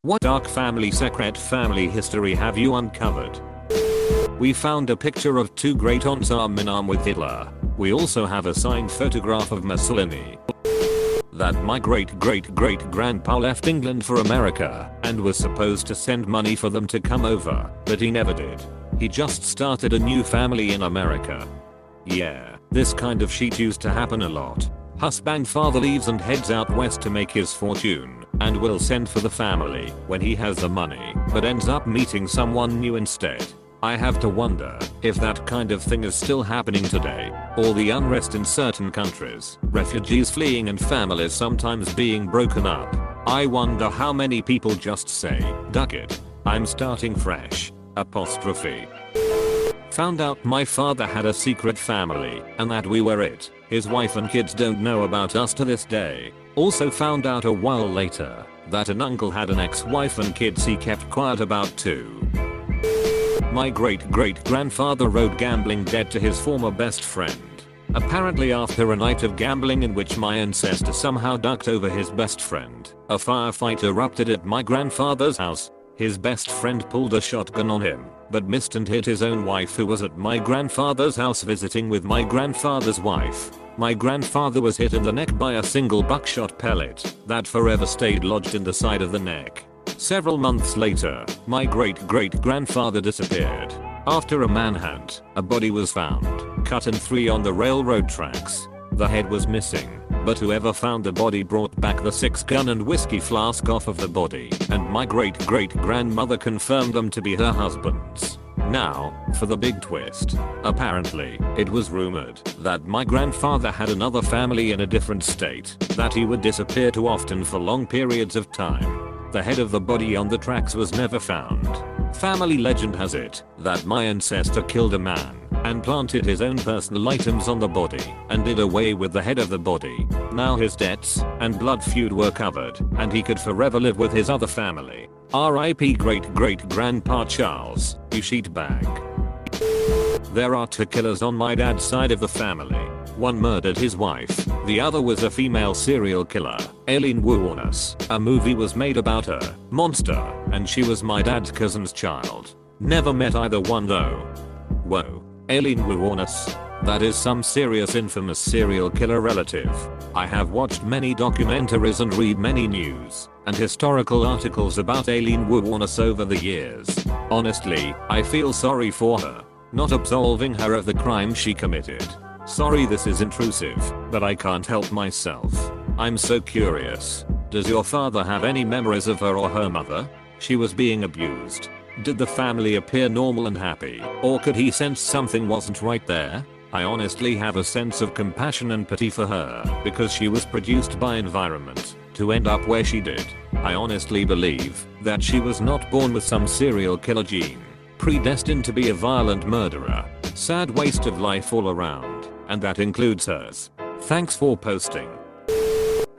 What dark family secret family history have you uncovered? We found a picture of two great aunts arm in arm with Hitler. We also have a signed photograph of Mussolini. That my great-great-great-grandpa left England for America and was supposed to send money for them to come over, but he never did. He just started a new family in America. Yeah, this kind of shit used to happen a lot. Husband father leaves and heads out west to make his fortune and will send for the family when he has the money, but ends up meeting someone new instead. I have to wonder if that kind of thing is still happening today. All the unrest in certain countries, refugees fleeing and families sometimes being broken up. I wonder how many people just say, "Duck it. I'm starting fresh." Apostrophe. Found out my father had a secret family and that we were it. His wife and kids don't know about us to this day. Also found out a while later that an uncle had an ex-wife and kids he kept quiet about too. My great-great-grandfather owed gambling debt to his former best friend. Apparently after a night of gambling in which my ancestor somehow ducked over his best friend, a firefight erupted at my grandfather's house. His best friend pulled a shotgun on him, but missed and hit his own wife who was at my grandfather's house visiting with my grandfather's wife. My grandfather was hit in the neck by a single buckshot pellet that forever stayed lodged in the side of the neck. Several months later, my great-great-grandfather disappeared. After a manhunt, a body was found, cut in three on the railroad tracks. The head was missing, but whoever found the body brought back the 6-gun and whiskey flask off of the body, and my great-great-grandmother confirmed them to be her husband's. Now, for the big twist. Apparently, it was rumored that my grandfather had another family in a different state, that he would disappear too often for long periods of time. The head of the body on the tracks was never found. Family legend has it that my ancestor killed a man and planted his own personal items on the body and did away with the head of the body. Now his debts and blood feud were covered and he could forever live with his other family. R.I.P. great-great-grandpa Charles, you sheetbag. There are two killers on my dad's side of the family. One murdered his wife, the other was a female serial killer, Aileen Wuornos. A movie was made about her, Monster, and she was my dad's cousin's child. Never met either one though. Whoa, Aileen Wuornos? That is some serious infamous serial killer relative. I have watched many documentaries and read many news and historical articles about Aileen Wuornos over the years. Honestly, I feel sorry for her, not absolving her of the crime she committed. Sorry this is intrusive, but I can't help myself. I'm so curious. Does your father have any memories of her or her mother? She was being abused. Did the family appear normal and happy, or could he sense something wasn't right there? I honestly have a sense of compassion and pity for her because she was produced by environment to end up where she did. I honestly believe that she was not born with some serial killer gene, predestined to be a violent murderer. Sad waste of life all around. And that includes hers. Thanks for posting.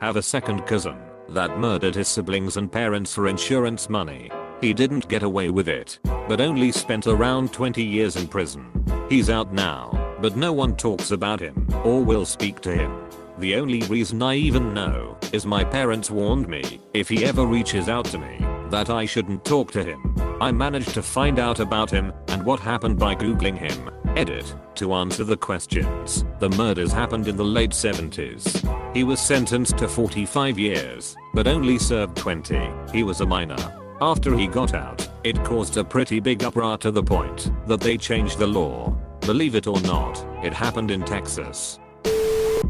Have a second cousin that murdered his siblings and parents for insurance money. He didn't get away with it, but only spent around 20 years in prison. He's out now, but no one talks about him or will speak to him. The only reason I even know is my parents warned me if he ever reaches out to me that I shouldn't talk to him. I managed to find out about him and what happened by googling him. Edit. To answer the questions, the murders happened in the late 70s. He was sentenced to 45 years, but only served 20. He was a minor. After he got out, it caused a pretty big uproar to the point that they changed the law. Believe it or not, it happened in Texas.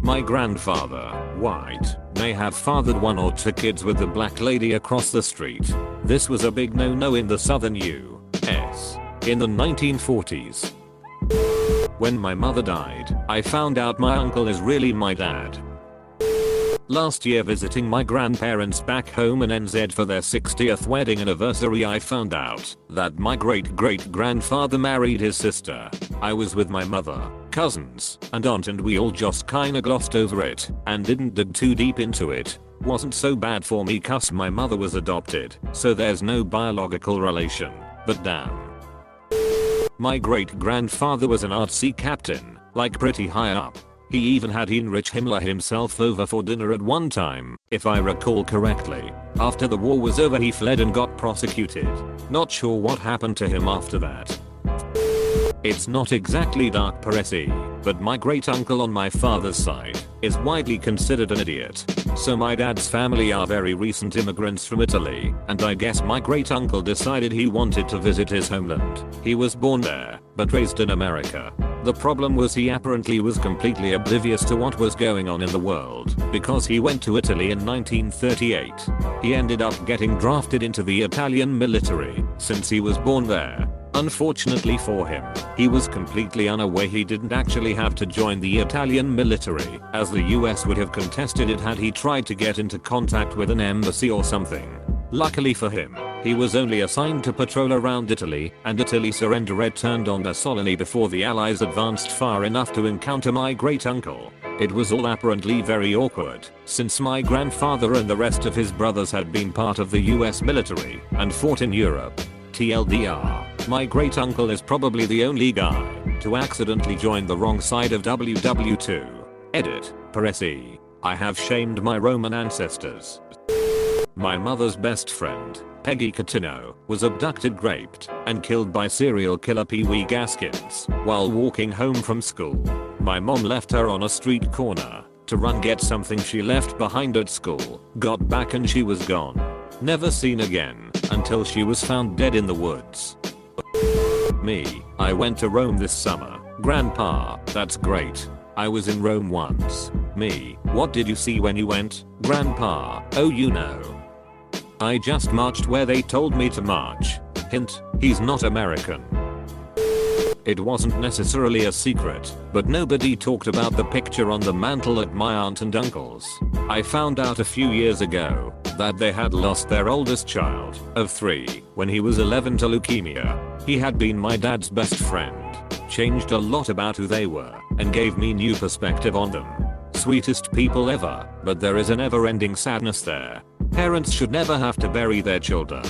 My grandfather, white, may have fathered one or two kids with the black lady across the street. This was a big no-no in the southern U.S. in the 1940s. When my mother died, I found out my uncle is really my dad. Last year visiting my grandparents back home in NZ for their 60th wedding anniversary, I found out that my great-great-grandfather married his sister. I was with my mother, cousins, and aunt and we all just kinda glossed over it and didn't dig too deep into it. Wasn't so bad for me cause my mother was adopted, so there's no biological relation, but damn. My great-grandfather was an art sea captain, like pretty high up. He even had Heinrich Himmler himself over for dinner at one time, if I recall correctly. After the war was over he fled and got prosecuted. Not sure what happened to him after that. It's not exactly dark Peresi, but my great uncle on my father's side is widely considered an idiot. So my dad's family are very recent immigrants from Italy, and I guess my great uncle decided he wanted to visit his homeland. He was born there, but raised in America. The problem was he apparently was completely oblivious to what was going on in the world, because he went to Italy in 1938. He ended up getting drafted into the Italian military, since he was born there. Unfortunately for him, he was completely unaware he didn't actually have to join the Italian military, as the US would have contested it had he tried to get into contact with an embassy or something. Luckily for him, he was only assigned to patrol around Italy, and Italy surrendered turned on Mussolini before the Allies advanced far enough to encounter my great uncle. It was all apparently very awkward, since my grandfather and the rest of his brothers had been part of the US military and fought in Europe. TLDR, my great uncle is probably the only guy to accidentally join the wrong side of WW2. Edit, Peresi. I have shamed my Roman ancestors. My mother's best friend, Peggy Catino, was abducted, raped, and killed by serial killer Pee Wee Gaskins while walking home from school. My mom left her on a street corner to run get something she left behind at school, got back and she was gone. Never seen again until she was found dead in the woods. Me, I went to Rome this summer. Grandpa, that's great. I was in Rome once. Me, what did you see when you went? Grandpa, oh you know. I just marched where they told me to march. Hint, he's not American. It wasn't necessarily a secret, but nobody talked about the picture on the mantle at my aunt and uncle's. I found out a few years ago that they had lost their oldest child, of 3, when he was 11 to leukemia. He had been my dad's best friend, changed a lot about who they were, and gave me new perspective on them. Sweetest people ever, but there is a never-ending sadness there. Parents should never have to bury their children.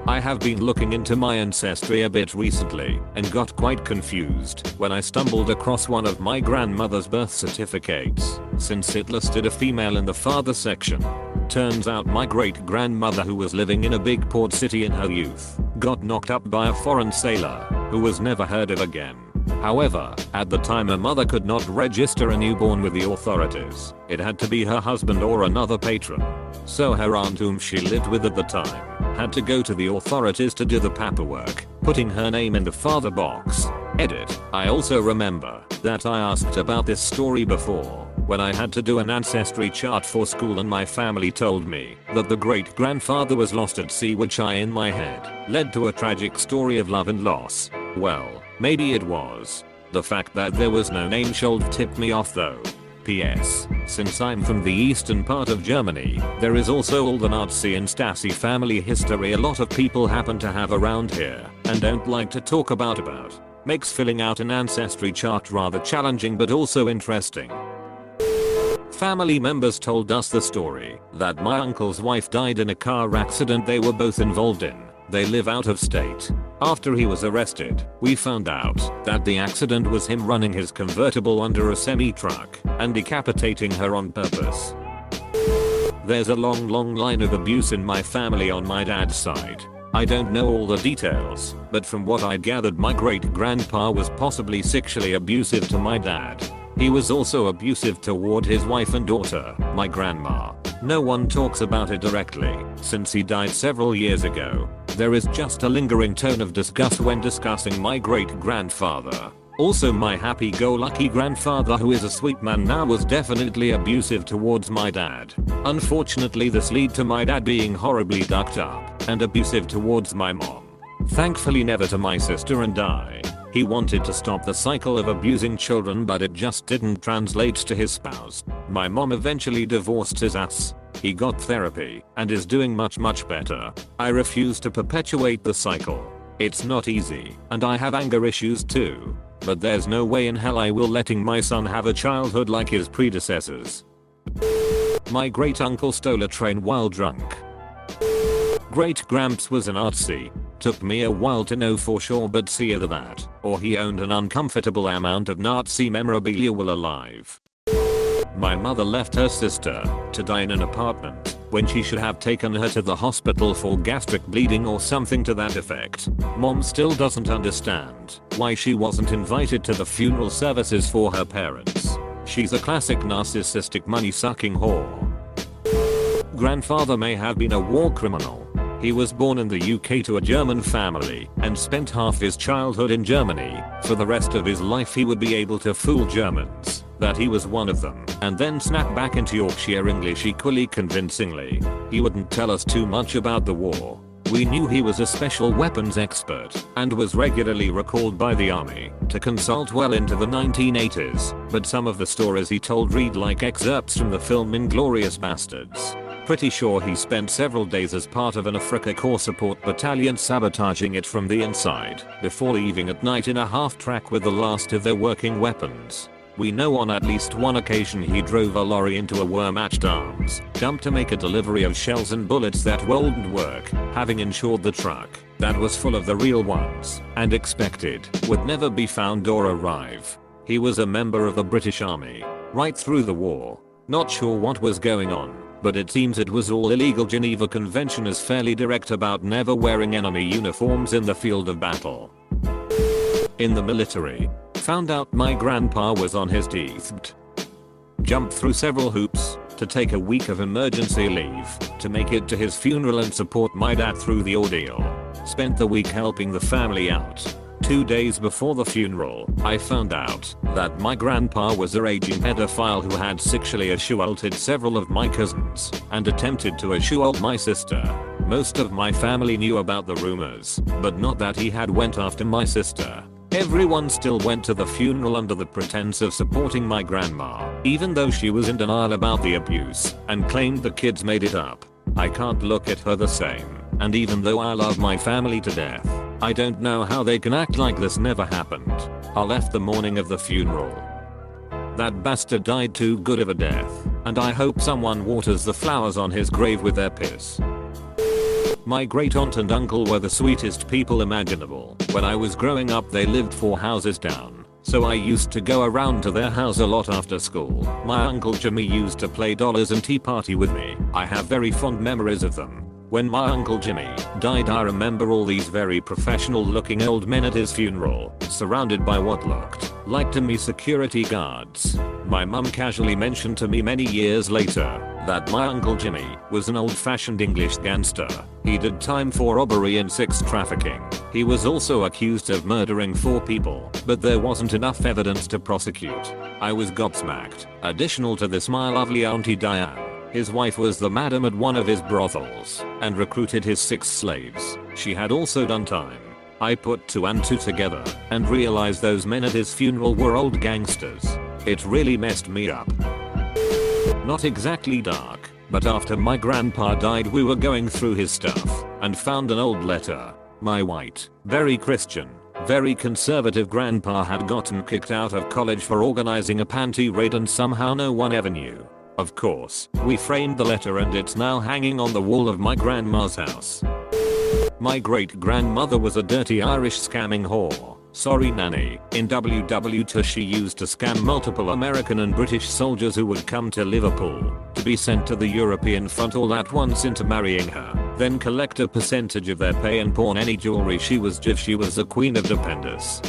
I have been looking into my ancestry a bit recently and got quite confused when I stumbled across one of my grandmother's birth certificates, since it listed a female in the father section. Turns out my great-grandmother, who was living in a big port city in her youth, got knocked up by a foreign sailor who was never heard of again. However, at the time her mother could not register a newborn with the authorities. It had to be her husband or another patron. So her aunt, whom she lived with at the time, had to go to the authorities to do the paperwork, putting her name in the father box. Edit, I also remember that I asked about this story before, when I had to do an ancestry chart for school and my family told me that the great-grandfather was lost at sea, which I in my head led to a tragic story of love and loss. Well, maybe it was. The fact that there was no name should tip me off though. PS, since I'm from the eastern part of Germany, there is also all the Nazi and Stasi family history a lot of people happen to have around here and don't like to talk about. Makes filling out an ancestry chart rather challenging but also interesting. Family members told us the story that my uncle's wife died in a car accident they were both involved in. They live out of state. After he was arrested, we found out that the accident was him running his convertible under a semi-truck and decapitating her on purpose. There's a long line of abuse in my family on my dad's side. I don't know all the details, but from what I gathered, my great-grandpa was possibly sexually abusive to my dad. He was also abusive toward his wife and daughter, my grandma. No one talks about it directly, since he died several years ago. There is just a lingering tone of disgust when discussing my great-grandfather. Also, my happy-go-lucky grandfather, who is a sweet man now, was definitely abusive towards my dad. Unfortunately, this led to my dad being horribly ducked up and abusive towards my mom. Thankfully never to my sister and I. He wanted to stop the cycle of abusing children, but it just didn't translate to his spouse. My mom eventually divorced his ass. He got therapy and is doing much better. I refuse to perpetuate the cycle. It's not easy, and I have anger issues too. But there's no way in hell I will letting my son have a childhood like his predecessors. My great uncle stole a train while drunk. Great Gramps was an artsy, Took me a while to know for sure, but see either that or he owned an uncomfortable amount of Nazi memorabilia while alive. My mother left her sister to die in an apartment when she should have taken her to the hospital for gastric bleeding or something to that effect. Mom still doesn't understand why she wasn't invited to the funeral services for her parents. She's a classic narcissistic money-sucking whore. Grandfather may have been a war criminal. He was born in the UK to a German family and spent half his childhood in Germany. For the rest of his life he would be able to fool Germans that he was one of them and then snap back into Yorkshire English equally convincingly. He wouldn't tell us too much about the war. We knew he was a special weapons expert and was regularly recalled by the army to consult well into the 1980s, but some of the stories he told read like excerpts from the film Inglourious Bastards. Pretty sure he spent several days as part of an Afrika Korps support battalion sabotaging it from the inside before leaving at night in a half-track with the last of their working weapons. We know on at least one occasion he drove a lorry into a Wehrmacht arms dump to make a delivery of shells and bullets that wouldn't work, having ensured the truck that was full of the real ones and expected would never be found or arrive. He was a member of the British Army right through the war. Not sure what was going on, but it seems it was all illegal. Geneva Convention is fairly direct about never wearing enemy uniforms in the field of battle. In the military, found out my grandpa was on his deathbed. Jumped through several hoops to take a week of emergency leave to make it to his funeral and support my dad through the ordeal. Spent the week helping the family out. 2 days before the funeral, I found out that my grandpa was a raging pedophile who had sexually assaulted several of my cousins and attempted to assault my sister. Most of my family knew about the rumors, but not that he had went after my sister. Everyone still went to the funeral under the pretense of supporting my grandma, even though she was in denial about the abuse and claimed the kids made it up. I can't look at her the same, and even though I love my family to death, I don't know how they can act like this never happened. I left the morning of the funeral. That bastard died too good of a death, and I hope someone waters the flowers on his grave with their piss. My great aunt and uncle were the sweetest people imaginable. When I was growing up they lived 4 houses down, so I used to go around to their house a lot after school. My uncle Jimmy used to play dollars and tea party with me. I have very fond memories of them. When my uncle Jimmy died I remember all these very professional looking old men at his funeral, surrounded by what looked like to me security guards. My mum casually mentioned to me many years later that my uncle Jimmy was an old-fashioned English gangster. He did time for robbery and sex trafficking. He was also accused of murdering 4 people, but there wasn't enough evidence to prosecute. I was gobsmacked. Additional to this, my lovely auntie Diane, his wife, was the madam at one of his brothels and recruited his 6 slaves. She had also done time. I put 2 and 2 together and realized those men at his funeral were old gangsters. It really messed me up. Not exactly dark, but after my grandpa died we were going through his stuff and found an old letter. My white, very Christian, very conservative grandpa had gotten kicked out of college for organizing a panty raid and somehow no one ever knew. Of course, we framed the letter and it's now hanging on the wall of my grandma's house. My great grandmother was a dirty Irish scamming whore. Sorry nanny. In WW2 she used to scam multiple American and British soldiers who would come to Liverpool to be sent to the European front all at once into marrying her, then collect a percentage of their pay and pawn any jewelry she was if she was a queen of dependence.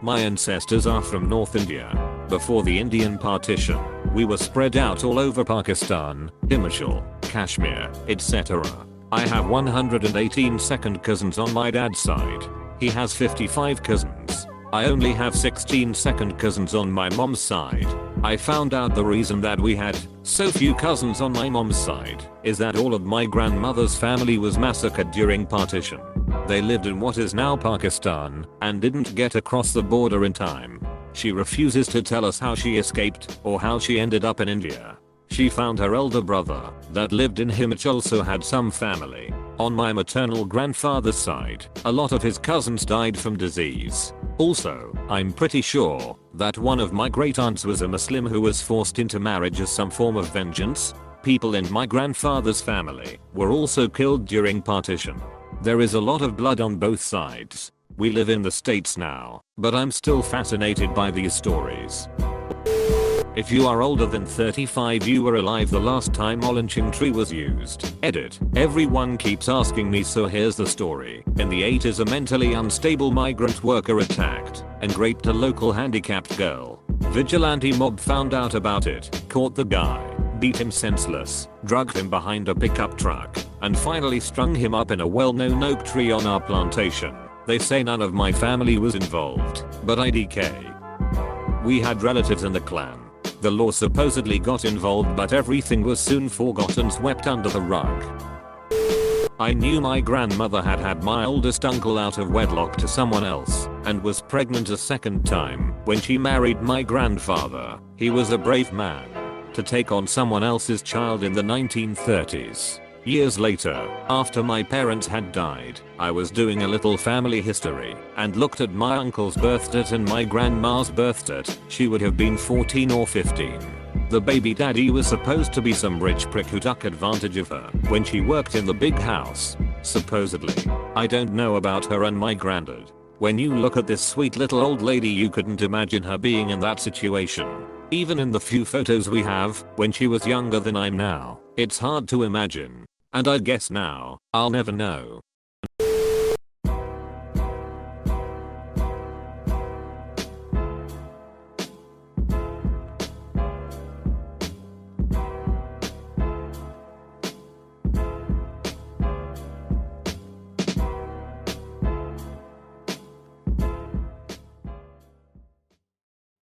My ancestors are from North India. Before the Indian partition, we were spread out all over Pakistan, Himachal, Kashmir, etc. I have 118 second cousins on my dad's side. He has 55 cousins. I only have 16 second cousins on my mom's side. I found out the reason that we had so few cousins on my mom's side is that all of my grandmother's family was massacred during partition. They lived in what is now Pakistan and didn't get across the border in time. She refuses to tell us how she escaped or how she ended up in India. She found her elder brother that lived in Himachal also had some family. On my maternal grandfather's side, a lot of his cousins died from disease. Also, I'm pretty sure that one of my great aunts was a Muslim who was forced into marriage as some form of vengeance. People in my grandfather's family were also killed during partition. There is a lot of blood on both sides. We live in the States now, but I'm still fascinated by these stories. If you are older than 35, you were alive the last time a lynching tree was used. Edit. Everyone keeps asking me, so here's the story. In the 80s, a mentally unstable migrant worker attacked and raped a local handicapped girl. Vigilante mob found out about it, caught the guy, beat him senseless, dragged him behind a pickup truck, and finally strung him up in a well-known oak tree on our plantation. They say none of my family was involved, but IDK. We had relatives in the clan. The law supposedly got involved, but everything was soon forgotten, swept under the rug. I knew my grandmother had had my oldest uncle out of wedlock to someone else and was pregnant a second time when she married my grandfather. He was a brave man to take on someone else's child in the 1930s. Years later, after my parents had died, I was doing a little family history and looked at my uncle's birth date and my grandma's birth date. She would have been 14 or 15. The baby daddy was supposed to be some rich prick who took advantage of her when she worked in the big house. Supposedly. I don't know about her and my granddad. When you look at this sweet little old lady, you couldn't imagine her being in that situation. Even in the few photos we have, when she was younger than I'm now, it's hard to imagine. And I guess now, I'll never know.